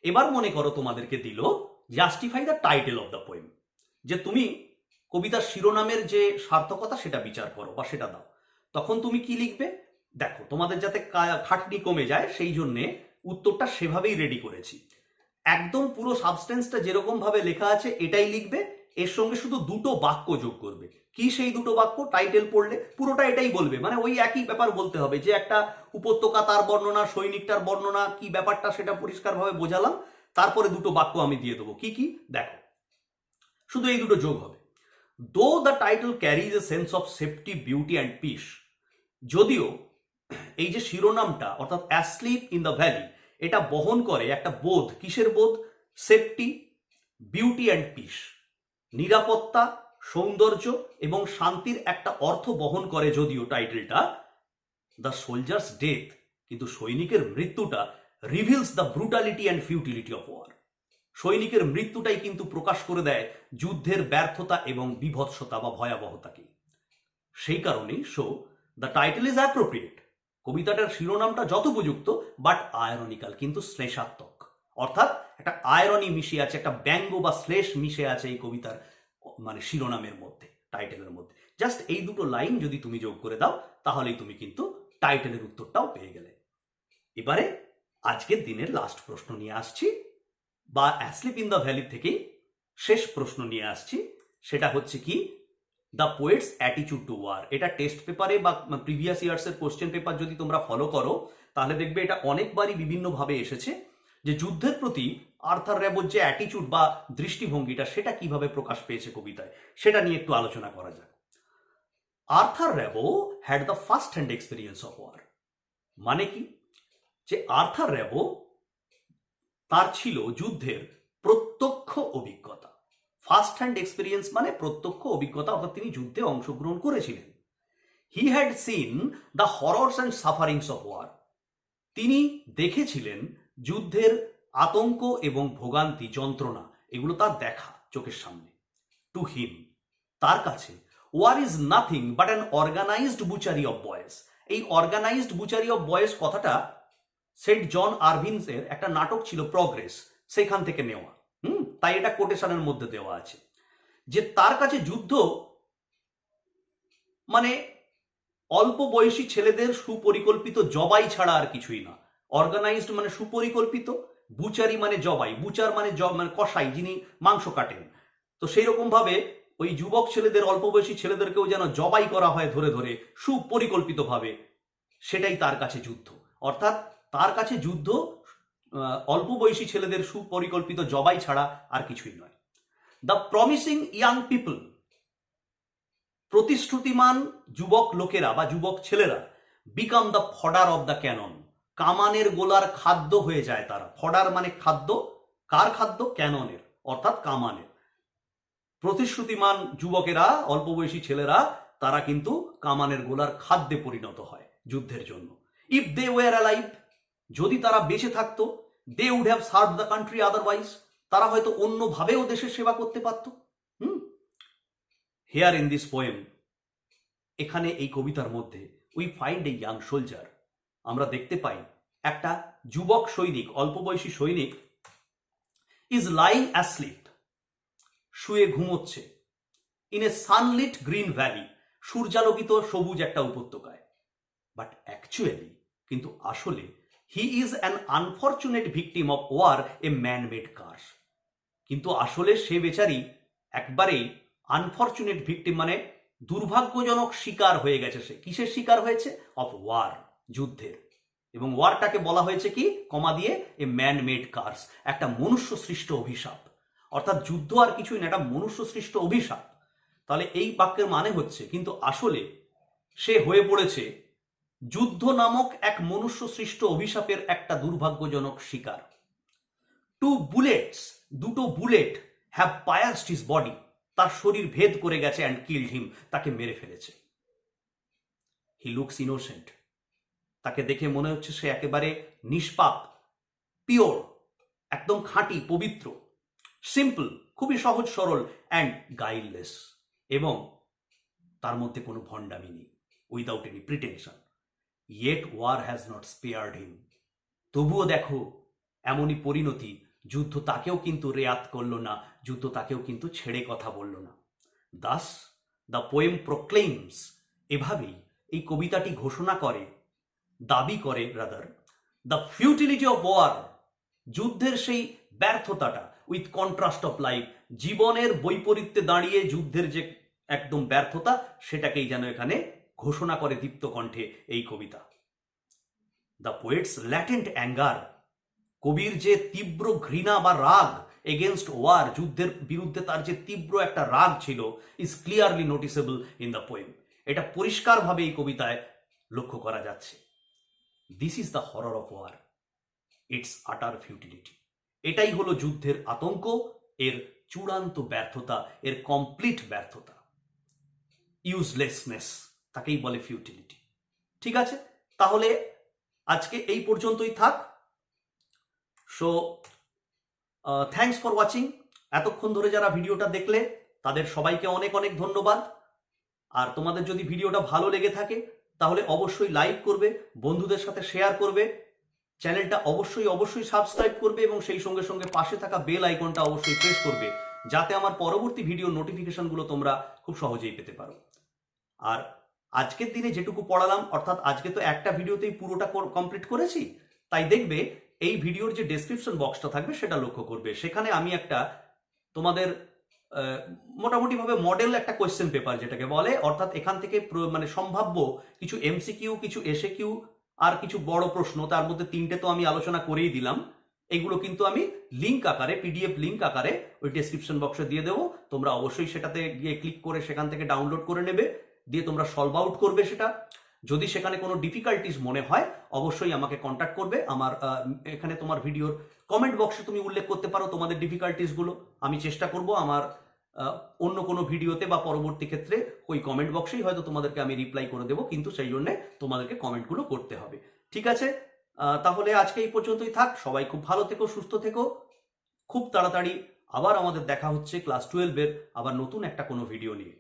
[SPEAKER 1] এবার মনে করো তোমাদেরকে দিল justify the title of the poem, যে তুমি কবিতার শিরোনামের যে সার্থকতা সেটা বিচার করো বা সেটা দাও। তখন তুমি কি লিখবে? দেখো, তোমাদের যাতে খাটনি কমে যায় সেই জন্যে উত্তরটা সেভাবেই রেডি করেছি। একদম পুরো সাবস্টেন্সটা যেরকম ভাবে লেখা আছে এটাই লিখবে, এর সঙ্গে শুধু দুটো বাক্য যোগ করবে। কি সেই দুটো বাক্য? টাইটেল পড়লে পুরোটা এটাই বলবে, মানে ওই একই ব্যাপার বলতে হবে, যে একটা উপত্যকা, তার বর্ণনা, সৈনিকটার বর্ণনা, কি ব্যাপারটা সেটা পরিষ্কারভাবে বোঝালাম। তারপরে দুটো বাক্য আমি দিয়ে দেবো। কি কি? দেখো, শুধু এই দুটো যোগ হবে। দো the title caries a sense of safety, beauty and piece, যদিও এই যে শিরোনামটা অর্থাৎ অ্যাসলিপ ইন দ্য ভ্যালি, এটা বহন করে একটা বোধ। কিসের বোধ? সেফটি, বিউটি অ্যান্ড পিস, নিরাপত্তা, সৌন্দর্য এবং শান্তির একটা অর্থ বহন করে। যদিও টাইটেলটা দ্য সোলজার্স ডেথ, কিন্তু সৈনিকের মৃত্যুটা reveals the brutality and futility of war, সৈনিকের মৃত্যুটাই কিন্তু প্রকাশ করে দেয় যুদ্ধের ব্যর্থতা এবং বিভৎসতা বা ভয়াবহতাকে। সেই কারণেই দ্য টাইটেল ইজ অ্যাপ্রোপ্রিয়েট, কবিতাটার শিরোনামটা যথোপযুক্ত, বাট আয়রনিক্যাল, কিন্তু শ্লেষাত্মক, অর্থাৎ একটা আয়রনি মিশে আছে, একটা ব্যঙ্গ বা শ্লেষ মিশে আছে এই কবিতার মানে শিরোনামের মধ্যে, টাইটেলের মধ্যে। জাস্ট এই দুটো লাইন যদি তুমি যোগ করে দাও তাহলেই তুমি কিন্তু টাইটেলের উত্তরটাও পেয়ে গেলে। এবারে আজকের দিনের লাস্ট প্রশ্ন নিয়ে আসছি, বা অ্যাসলিপ ইন দ্য ভ্যালি থেকেই শেষ প্রশ্ন নিয়ে আসছি। সেটা হচ্ছে কি, দ্য পোয়েটস অ্যাটিচিউড টু ওয়ার। এটা টেস্ট পেপারে বা প্রিভিয়াস ইয়ার্সের কোশ্চেন পেপার যদি তোমরা ফলো করো তাহলে দেখবে এটা অনেকবারই বিভিন্নভাবে এসেছে, যে যুদ্ধের প্রতি আর্থার র্যাবোর যে অ্যাটিচিউড বা দৃষ্টিভঙ্গিটা সেটা কিভাবে প্রকাশ পেয়েছে কবিতায়, সেটা নিয়ে একটু আলোচনা করা যাক। Arthur Rimbaud had the first hand experience of war. মানে কি, যে আর্থার র্যাবো তার ছিল যুদ্ধের প্রত্যক্ষ অভিজ্ঞতা। ফার্স্ট হ্যান্ড এক্সপিরিয়েন্স মানে প্রত্যক্ষ অভিজ্ঞতা, অর্থাৎ তিনি যুদ্ধে অংশগ্রহণ করেছিলেন। He had seen the horrors and sufferings of war. তিনি দেখেছিলেন যুদ্ধের আতঙ্ক এবং ভোগান্তি, যন্ত্রণা, এগুলো তার দেখা চোখের সামনে। টু হিম, তার কাছে war is nothing but an organised butchery of boys. এই অর্গানাইজড বুচারি অফ বয়েস কথাটা সেন্ট জন আরভিন্সের একটা নাটক ছিল প্রগ্রেস, সেখান থেকে নেওয়া। তাই এটা কোটেশনের মধ্যে দেওয়া আছে, যে তার কাছে যুদ্ধ মানে অল্প বয়সী ছেলেদের সুপরিকল্পিত জবাই ছাড়া আর কিছুই না। অর্গানাইজড মানে সুপরিকল্পিত, বুচারি মানে জবাই, বুচার মানে মানে কসাই, যিনি মাংস কাটেন। তো সেই রকম ভাবে ওই যুবক ছেলেদের, অল্প বয়সী ছেলেদেরকেও যেন জবাই করা হয় ধরে ধরে সুপরিকল্পিত ভাবে, সেটাই তার কাছে যুদ্ধ। অর্থাৎ তার কাছে যুদ্ধ অল্প বয়সী ছেলেদের সুপরিকল্পিত জবাই ছাড়া আর কিছুই নয়। দ্য প্রমিসিং ইয়াং পিপল, প্রতিশ্রুতিমান যুবক লোকেরা বা যুবক ছেলেরা, become the fodder of the cannon, কামানের গোলার খাদ্য হয়ে যায় তারা। ফডার মানে খাদ্য, কার খাদ্য? ক্যাননের, অর্থাৎ কামানের। প্রতিশ্রুতিমান যুবকেরা, অল্প বয়সী ছেলেরা, তারা কিন্তু কামানের গোলার খাদ্যে পরিণত হয় যুদ্ধের জন্য। ইফ দে ওয়ার অ্যালাইভ, যদি তারা বেঁচে থাকতো, they would have serve the country otherwise, তারা হয়তো অন্যভাবেও দেশের সেবা করতে পারত। হেয়ার ইন দিস পোয়েম, এখানে এই কবিতার মধ্যে we find a young soldier, আমরা দেখতে পাই একটা যুবক সৈনিক, অল্প বয়সী সৈনিক, ইজ লাইং অ্যাসলিপ, শুয়ে ঘুমোচ্ছে, in a sunlit green valley, সূর্যালোকিত সবুজ একটা উপত্যকায়। বাট অ্যাকচুয়ালি, কিন্তু আসলে, he is an unfortunate victim of war, a man made curse. কিন্তু আসলে সে বেচারি একবারেই আনফর্চুনেট ভিকটিম, মানে দুর্ভাগ্যজনক শিকার হয়ে গেছে। সে কিসের শিকার হয়েছে? অফ ওয়ার, যুদ্ধের। এবং ওয়ারটাকে বলা হয়েছে কি, কমা দিয়ে, এ ম্যান মেড কার্স, একটা মনুষ্য সৃষ্ট অভিশাপ। অর্থাৎ যুদ্ধ আর কিছুই না, একটা মনুষ্য সৃষ্ট অভিশাপ। তাহলে এই বাক্যের মানে হচ্ছে, কিন্তু আসলে সে হয়ে পড়েছে যুদ্ধ নামক এক মনুষ্য সৃষ্ট অভিশাপের একটা দুর্ভাগ্যজনক শিকার। টু বুলেটস, দুটো বুলেট, হ্যাভ পায়াসড হিজ বডি, তার শরীর ভেদ করে গেছে, অ্যান্ড কিল্ড হিম, তাকে মেরে ফেলেছে। হি লুকস ইনোসেন্ট, তাকে দেখে মনে হচ্ছে সে একেবারে নিষ্পাপ, পিওর, একদম খাঁটি, পবিত্র, সিম্পল, খুবই সহজ সরল, অ্যান্ড গাইললেস, এবং তার মধ্যে কোনো ভণ্ডামি নেই, without any pretension. Yet war has not spared him, তবুও দেখো এমনই পরিণতি, যুদ্ধ তাকেও কিন্তু রেয়াত করলো না, যুদ্ধ তাকেও কিন্তু ছেড়ে কথা বলল না। দাস দ্য পোয়েম প্রোক্লেইমস, এভাবেই এই কবিতাটি ঘোষণা করে, দাবি করে rather, the futility of war, যুদ্ধের সেই ব্যর্থতাটা, উইথ কন্ট্রাস্ট অফ লাইফ, জীবনের বৈপরীত্যে দাঁড়িয়ে যুদ্ধের যে একদম ব্যর্থতা, সেটাকেই যেন এখানে ঘোষণা করে দীপ্ত কণ্ঠে এই কবিতা। দ্য পোয়েটস ল্যাটেন্ট অ্যাঙ্গার, কবির যে তীব্র ঘৃণা বা রাগ এগেনস্ট ওয়ার, যুদ্ধের বিরুদ্ধে তার যে তীব্র একটা রাগ ছিল, is clearly noticeable in the poem, এটা পরিষ্কারভাবে এই কবিতায় লক্ষ্য করা যাচ্ছে। This is the horror of war, it's utter futility, এটাই হলো যুদ্ধের আতঙ্ক, এর চূড়ান্ত ব্যর্থতা, এর কমপ্লিট ব্যর্থতা। ইউজলেসনেস, তাকেই বলে ফিউটিলিটি। ঠিক আছে, তাহলে আজকে এই পর্যন্তই থাক। So thanks for watching. এতক্ষণ ধরে যারা ভিডিওটা দেখলে তাদের সবাইকে অনেক অনেক ধন্যবাদ। আর তোমাদের যদি ভিডিওটা ভালো লেগে থাকে তাহলে অবশ্যই লাইক করবে, বন্ধুদের সাথে শেয়ার করবে, চ্যানেলটা অবশ্যই সাবস্ক্রাইব করবে, এবং সেই সঙ্গে সঙ্গে পাশে থাকা বেল আইকনটা অবশ্যই প্রেস করবে, যাতে আমার পরবর্তী ভিডিও নোটিফিকেশনগুলো তোমরা খুব সহজেই পেতে পারো। আর আজকের দিনে যেটুকু পড়ালাম, অর্থাৎ আজকে তো একটা ভিডিওতেই পুরোটা কমপ্লিট করেছি, তাই দেখবে এই ভিডিওর যে ডেসক্রিপশন বক্সটা থাকবে সেটা লক্ষ্য করবে। সেখানে আমি একটা তোমাদের মোটামুটিভাবে মডেল একটা কোয়েশ্চেন পেপার যেটাকে বলে, অর্থাৎ এখান থেকে মানে সম্ভাব্য কিছু এমসিকিউ, কিছু এসএকিউ আর কিছু বড় প্রশ্ন, তার মধ্যে 3টে তো আমি আলোচনা করেই দিলাম, এগুলো কিন্তু আমি লিঙ্ক আকারে, পিডিএফ লিঙ্ক আকারে ওই ডেসক্রিপশন বক্সে দিয়ে দেবো। তোমরা অবশ্যই সেটাতে গিয়ে ক্লিক করে সেখান থেকে ডাউনলোড করে নেবে, দিয়ে তোমরা সলভ আউট করবে সেটা। যদি সেখানে কোনো ডিফিকাল্টিস মনে হয় অবশ্যই আমাকে কন্ট্যাক্ট করবে। আমার এখানে তোমার ভিডিওর কমেন্ট বক্সে তুমি উল্লেখ করতে পারো তোমাদের ডিফিকাল্টিসগুলো। আমি চেষ্টা করব আমার অন্য কোনো ভিডিওতে বা পরবর্তী ক্ষেত্রে ওই কমেন্ট বক্সেই হয়তো তোমাদেরকে আমি রিপ্লাই করে দেবো, কিন্তু সেই জন্যে তোমাদেরকে কমেন্টগুলো করতে হবে। ঠিক আছে, তাহলে আজকে এই পর্যন্তই থাক। সবাই খুব ভালো থেকো, সুস্থ থেকো। খুব তাড়াতাড়ি আবার আমাদের দেখা হচ্ছে ক্লাস 12-এর আবার নতুন একটা কোনো ভিডিও নিয়ে।